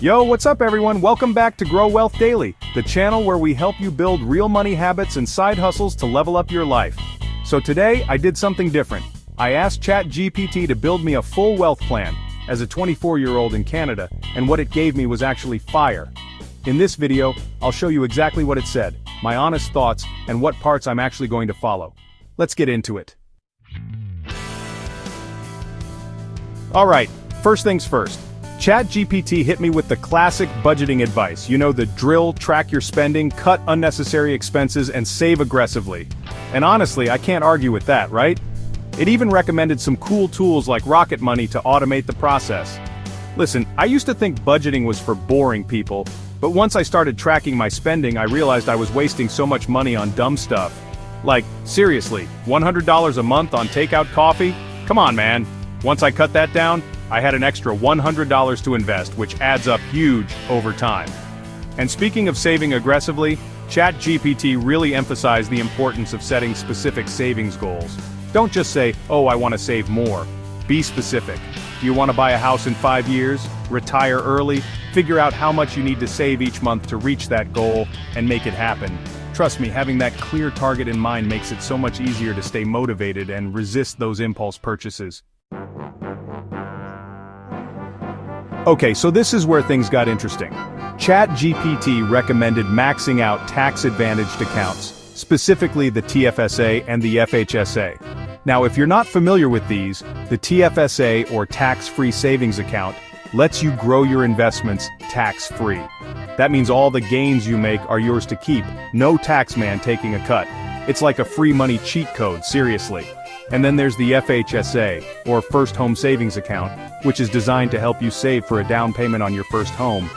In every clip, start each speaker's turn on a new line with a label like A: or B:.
A: Yo, what's up everyone? Welcome back to Grow Wealth Daily, the channel where we help you build real money habits and side hustles to level up your life. So today, I did something different. I asked ChatGPT to build me a full wealth plan, as a 24-year-old in Canada, and what it gave me was actually fire. In this video, I'll show you exactly what it said, my honest thoughts, and what parts I'm actually going to follow. Let's get into it. Alright, first things first. ChatGPT hit me with the classic budgeting advice. You know, the drill, track your spending, cut unnecessary expenses, and save aggressively. And honestly, I can't argue with that, right? It even recommended some cool tools like Rocket Money to automate the process. Listen, I used to think budgeting was for boring people, but once I started tracking my spending, I realized I was wasting so much money on dumb stuff. Like, seriously, $100 a month on takeout coffee? Come on, man. Once I cut that down, I had an extra $100 to invest, which adds up huge over time. And speaking of saving aggressively, ChatGPT really emphasized the importance of setting specific savings goals. Don't just say, oh, I want to save more. Be specific. Do you want to buy a house in 5 years? Retire early? Figure out how much you need to save each month to reach that goal and make it happen. Trust me, having that clear target in mind makes it so much easier to stay motivated and resist those impulse purchases. Okay, so this is where things got interesting. ChatGPT recommended maxing out tax-advantaged accounts, specifically the TFSA and the FHSA. Now, if you're not familiar with these, the TFSA or tax-free savings account lets you grow your investments tax-free. That means all the gains you make are yours to keep, no taxman taking a cut. It's like a free money cheat code, seriously. And then there's the FHSA, or First Home Savings Account, which is designed to help you save for a down payment on your first home.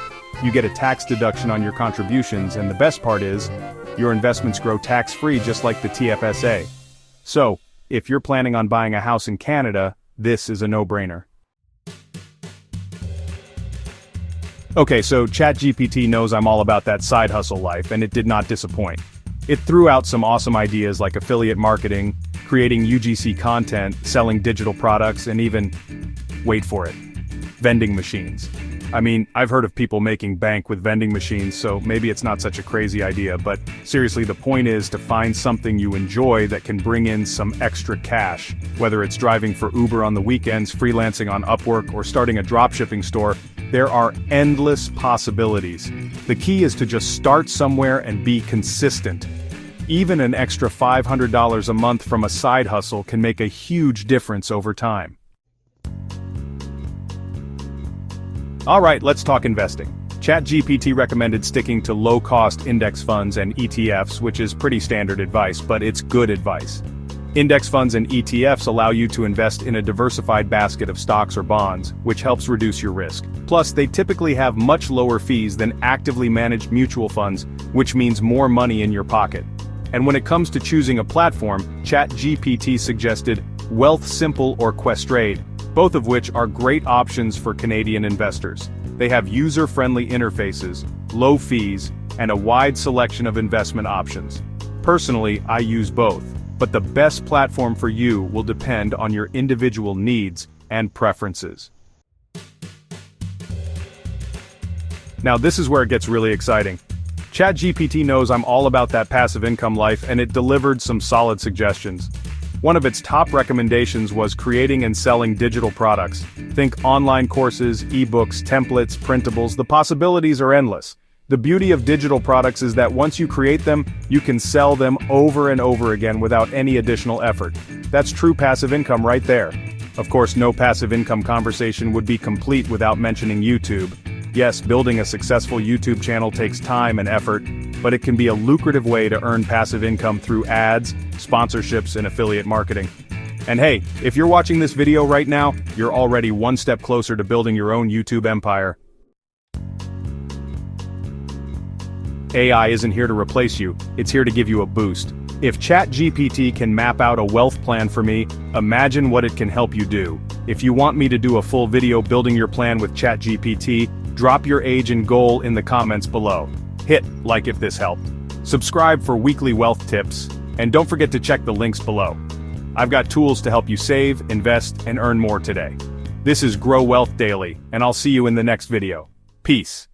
A: You get a tax deduction on your contributions, and the best part is, your investments grow tax-free just like the TFSA. So, if you're planning on buying a house in Canada, this is a no-brainer. Okay, so ChatGPT knows I'm all about that side hustle life, and it did not disappoint. It threw out some awesome ideas like affiliate marketing, creating UGC content, selling digital products, and even, wait for it, vending machines. I mean, I've heard of people making bank with vending machines, so maybe it's not such a crazy idea, but seriously, the point is to find something you enjoy that can bring in some extra cash. Whether it's driving for Uber on the weekends, freelancing on Upwork, or starting a dropshipping store, there are endless possibilities. The key is to just start somewhere and be consistent. Even an extra $500 a month from a side hustle can make a huge difference over time. Alright, let's talk investing. ChatGPT recommended sticking to low-cost index funds and ETFs, which is pretty standard advice, but it's good advice. Index funds and ETFs allow you to invest in a diversified basket of stocks or bonds, which helps reduce your risk. Plus, they typically have much lower fees than actively managed mutual funds, which means more money in your pocket. And when it comes to choosing a platform, ChatGPT suggested Wealthsimple or Questrade, both of which are great options for Canadian investors. They have user-friendly interfaces, low fees, and a wide selection of investment options. Personally, I use both, but the best platform for you will depend on your individual needs and preferences. Now this is where it gets really exciting. ChatGPT knows I'm all about that passive income life, and it delivered some solid suggestions. One of its top recommendations was creating and selling digital products. Think online courses, ebooks, templates, printables. The possibilities are endless. The beauty of digital products is that once you create them, you can sell them over and over again without any additional effort. That's true passive income right there. Of course, no passive income conversation would be complete without mentioning YouTube. Yes, building a successful YouTube channel takes time and effort, but it can be a lucrative way to earn passive income through ads, sponsorships, and affiliate marketing. And hey, if you're watching this video right now, you're already one step closer to building your own YouTube empire. AI isn't here to replace you, it's here to give you a boost. If ChatGPT can map out a wealth plan for me, imagine what it can help you do. If you want me to do a full video building your plan with ChatGPT, drop your age and goal in the comments below. Hit like if this helped. Subscribe for weekly wealth tips, and don't forget to check the links below. I've got tools to help you save, invest, and earn more today. This is Grow Wealth Daily, and I'll see you in the next video. Peace.